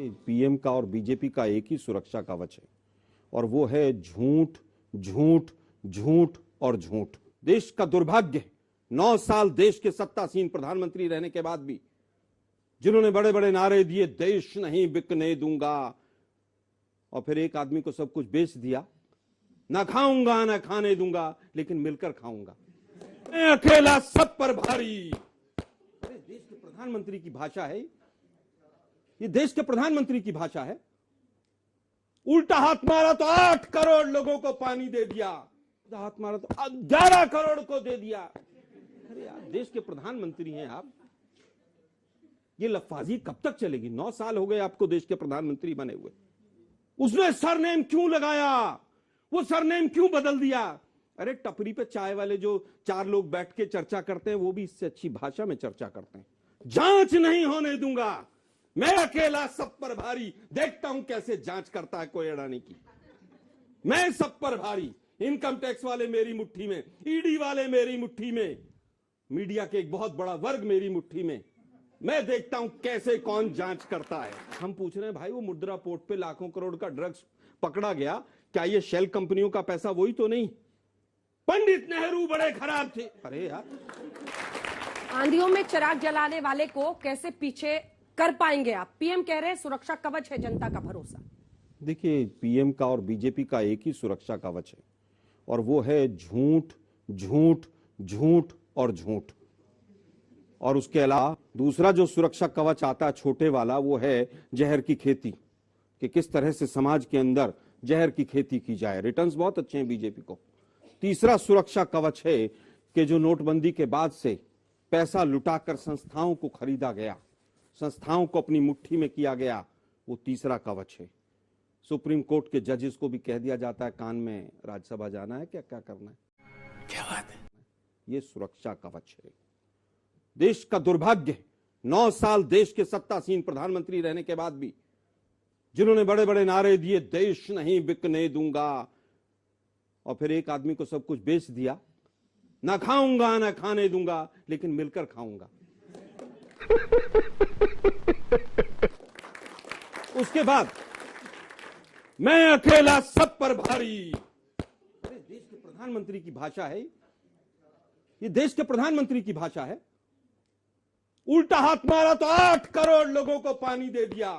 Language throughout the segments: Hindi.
देखिए, पीएम का और बीजेपी का एक ही सुरक्षा कवच है और वो है झूठ, झूठ, झूठ और झूठ। देश का दुर्भाग्य है, 9 साल देश के सत्तासीन प्रधानमंत्री रहने के बाद भी जिन्होंने बड़े बड़े नारे दिए, देश नहीं बिकने दूंगा, और फिर एक आदमी को सब कुछ बेच दिया, ना खाऊंगा ना खाने दूंगा, लेकिन मिलकर खाऊंगा, मैं अकेला सब पर भारी। अरे देश के प्रधानमंत्री की भाषा है ये, देश के प्रधानमंत्री की भाषा है। उल्टा हाथ मारा तो 8 करोड़ लोगों को पानी दे दिया, हाथ मारा तो 11 करोड़ को दे दिया। अरे यार, देश के प्रधानमंत्री हैं आप, ये लफाजी कब तक चलेगी? 9 साल हो गए आपको देश के प्रधानमंत्री बने हुए। उसने सरनेम क्यों लगाया? वो सरनेम क्यों बदल दिया? अरे टपरी पे चाय वाले जो 4 लोग बैठ के चर्चा करते हैं, वो भी इससे अच्छी भाषा में चर्चा करते हैं। जांच नहीं होने दूंगा, मैं अकेला सब पर भारी, देखता हूं कैसे जांच करता है कोई अडानी की। मैं सब पर भारी, इनकम टैक्स वाले मेरी मुट्ठी में, ईडी वाले मेरी मुट्ठी में, मीडिया के एक बहुत बड़ा वर्ग मेरी मुट्ठी में, मैं देखता हूं कैसे कौन जांच करता है। हम पूछ रहे हैं भाई, वो मुद्रा पोर्ट पे लाखों करोड़ का ड्रग्स पकड़ा गया, क्या ये शेल कंपनियों का पैसा वही तो नहीं? पंडित नेहरू बड़े खराब थे। अरे यार, आंधियों में चिराग जलाने वाले को कैसे पीछे कर पाएंगे आप? पीएम कह रहे हैं सुरक्षा कवच है जनता का भरोसा। देखिए, पीएम का और बीजेपी का एक ही सुरक्षा कवच है और वो है झूठ, झूठ, झूठ और झूठ। और उसके अलावा दूसरा जो सुरक्षा कवच आता है छोटे वाला, वो है जहर की खेती, कि किस तरह से समाज के अंदर जहर की खेती की जाए। रिटर्न्स बहुत अच्छे हैं बीजेपी को। तीसरा सुरक्षा कवच है कि जो नोटबंदी के बाद से पैसा लुटाकर संस्थाओं को खरीदा गया, संस्थाओं को अपनी मुट्ठी में किया गया, वो तीसरा कवच है। सुप्रीम कोर्ट के जजेस को भी कह दिया जाता है कान में, राज्यसभा जाना है क्या, क्या करना है। क्या बात है? ये सुरक्षा कवच है। देश का दुर्भाग्य है, 9 साल देश के सत्तासीन प्रधानमंत्री रहने के बाद भी जिन्होंने बड़े बड़े नारे दिए, देश नहीं बिकने दूंगा, और फिर एक आदमी को सब कुछ बेच दिया, ना खाऊंगा ना खाने दूंगा, लेकिन मिलकर खाऊंगा। उसके बाद मैं अकेला सब पर भारी। अरे देश के प्रधानमंत्री की भाषा है ये, देश के प्रधानमंत्री की भाषा है। उल्टा हाथ मारा तो 8 करोड़ लोगों को पानी दे दिया,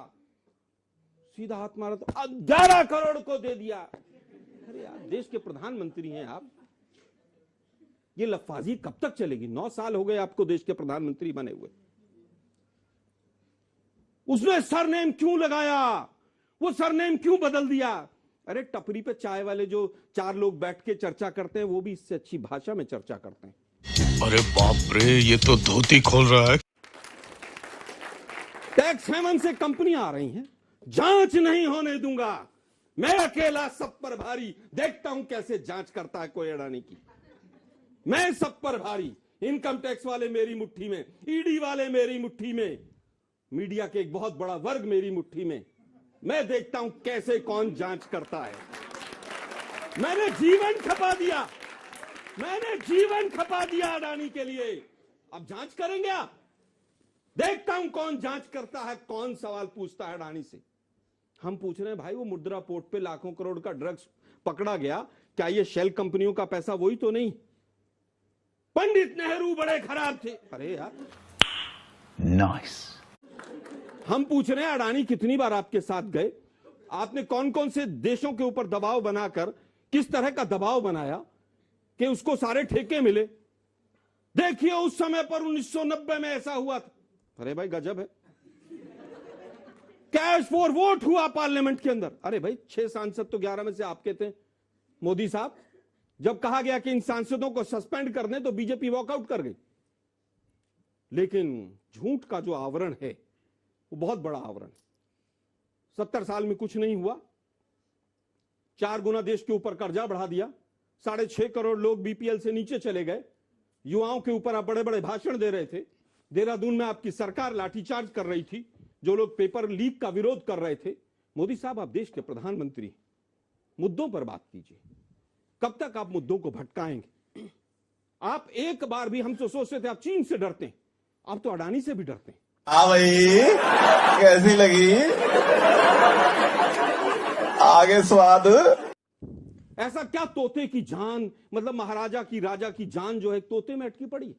सीधा हाथ मारा तो 11 करोड़ को दे दिया। अरे यार, देश के प्रधानमंत्री हैं आप, ये लफाजी कब तक चलेगी? 9 साल हो गए आपको देश के प्रधानमंत्री बने हुए। उसने सरनेम क्यों लगाया? वो सरनेम क्यों बदल दिया? अरे टपरी पे चाय वाले जो 4 लोग बैठ के चर्चा करते हैं, वो भी इससे अच्छी भाषा में चर्चा करते हैं। अरे बाप रे, ये तो धोती खोल रहा है। टैक्स हेवन से कंपनियां आ रही हैं, जांच नहीं होने दूंगा, मैं अकेला सब पर भारी, देखता हूं कैसे जांच करता है कोई अडानी की। मैं सब पर भारी, इनकम टैक्स वाले मेरी मुट्ठी में, ईडी वाले मेरी मुट्ठी में, मीडिया के एक बहुत बड़ा वर्ग मेरी मुट्ठी में, मैं देखता हूं कैसे कौन जांच करता है। मैंने जीवन खपा दिया, मैंने जीवन खपा दिया अडानी के लिए, अब जांच करेंगे आप? देखता हूं कौन जांच करता है, कौन सवाल पूछता है अडानी से। हम पूछ रहे हैं भाई, वो मुद्रा पोर्ट पे लाखों करोड़ का ड्रग्स पकड़ा गया, क्या ये शेल कंपनियों का पैसा वही तो नहीं? पंडित नेहरू बड़े खराब थे। अरे यार, नाइस। हम पूछ रहे हैं अडानी कितनी बार आपके साथ गए? आपने कौन कौन से देशों के ऊपर दबाव बनाकर किस तरह का दबाव बनाया कि उसको सारे ठेके मिले? देखिए उस समय पर 1990 में ऐसा हुआ था। अरे भाई गजब है। कैश फॉर वोट हुआ पार्लियामेंट के अंदर। अरे भाई 6 सांसद तो 11 में से आपके थे मोदी साहब। जब कहा गया कि इन सांसदों को सस्पेंड कर दें तो बीजेपी वॉकआउट कर गई। लेकिन झूठ का जो आवरण है वो बहुत बड़ा आवरण। 70 साल में कुछ नहीं हुआ, 4 गुना देश के ऊपर कर्जा बढ़ा दिया, 6.5 करोड़ लोग बीपीएल से नीचे चले गए, युवाओं के ऊपर आप बड़े बड़े भाषण दे रहे थे, देहरादून में आपकी सरकार लाठीचार्ज कर रही थी, जो लोग पेपर लीक का विरोध कर रहे थे। मोदी साहब, आप देश के प्रधानमंत्री, मुद्दों पर बात कीजिए। कब तक आप मुद्दों को भटकाएंगे? आप एक बार भी, हम तो सोचते थे आप चीन से डरते हैं, आप तो अडानी से भी डरते हैं। हाँ भाई, कैसी लगी? आगे स्वाद। ऐसा क्या तोते की जान, मतलब महाराजा की, राजा की जान जो है तोते में अटकी पड़ी है?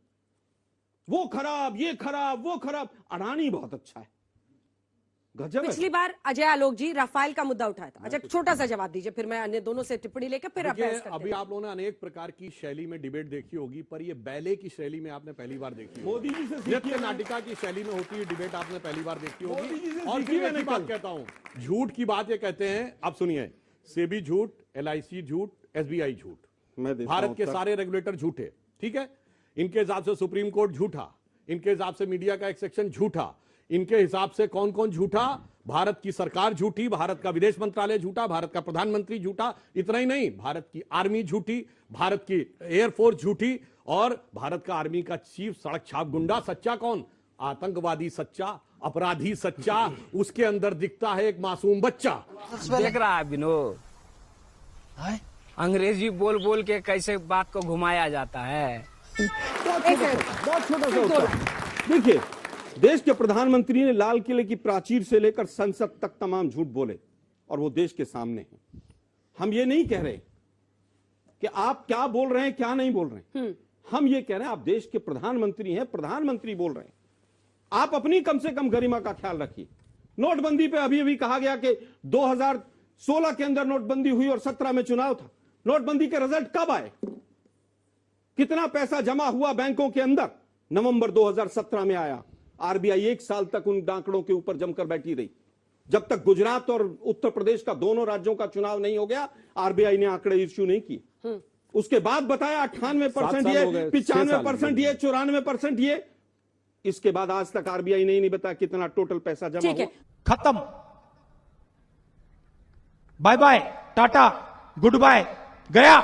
वो खराब, ये खराब, वो खराब। अडानी बहुत अच्छा है, गजब है। पिछली बार अजय आलोक जी राफेल का मुद्दा उठाया था। अच्छा, छोटा सा जवाब दीजिए, फिर मैं अन्य दोनों से टिप्पणी लेकर फिर आप बहस करते अभी हैं। आप लोगों ने अनेक प्रकार की शैली में डिबेट देखी होगी, पर ये बैले की शैली में आपने पहली बार देखी होगी। मोदी जी से सीखिए नृत्य ना। नाटिका की शैली में होती है डिबेट, आपने पहली बार देखी मोदी जी होगी। से और सीखी फिर मैंने एक बात कल। कहता हूं, झूठ की बात ये कहते हैं, आप सुनिए, सेबी झूठ, LIC झूठ, SBI झूठ, मैं देता भारत हूं के उत्तर। सारे रेगुलेटर झूठे, ठीक है। इनके हिसाब से सुप्रीम कोर्ट झूठा, इनके हिसाब से मीडिया का एक सेक्शन झूठा, इनके हिसाब से कौन कौन झूठा, भारत की सरकार झूठी, भारत का विदेश मंत्रालय झूठा, भारत का प्रधानमंत्री झूठा। इतना ही नहीं, भारत की आर्मी झूठी, भारत की एयरफोर्स झूठी, और भारत का आर्मी का चीफ सड़क छाप गुंडा सच्चा कौन? आतंकवादी सच्चा, अपराधी सच्चा, उसके अंदर दिखता है एक मासूम बच्चा। देख रहा है विनोद, अंग्रेजी बोल बोल के कैसे बात को घुमाया जाता है। बहुत छोटा सा उत्तर। देखिए, देश के प्रधानमंत्री ने लाल किले की प्राचीर से लेकर संसद तक तमाम झूठ बोले, और वो देश के सामने हैं। हम ये नहीं कह रहे कि आप क्या बोल रहे हैं, क्या नहीं बोल रहे हैं। हम ये कह रहे हैं, आप देश के प्रधानमंत्री हैं, प्रधानमंत्री बोल रहे हैं, आप अपनी कम से कम गरिमा का ख्याल रखिए। नोटबंदी पे अभी अभी कहा गया कि 2016 के अंदर नोटबंदी हुई और 17 में चुनाव था। नोटबंदी के रिजल्ट कब आए? कितना पैसा जमा हुआ बैंकों के अंदर? नवंबर 2017 में आया। RBI 1 साल तक उन आंकड़ों के ऊपर जमकर बैठी रही। जब तक गुजरात और उत्तर प्रदेश का, दोनों राज्यों का चुनाव नहीं हो गया, RBI ने आंकड़े इश्यू नहीं किए। उसके बाद बताया 98% ये, 95% ये, 94% ये। इसके बाद आज तक RBI ने नहीं बताया कितना टोटल पैसा जमा ठीक है। हुआ। खत्म, bye bye, tata, good bye, गया।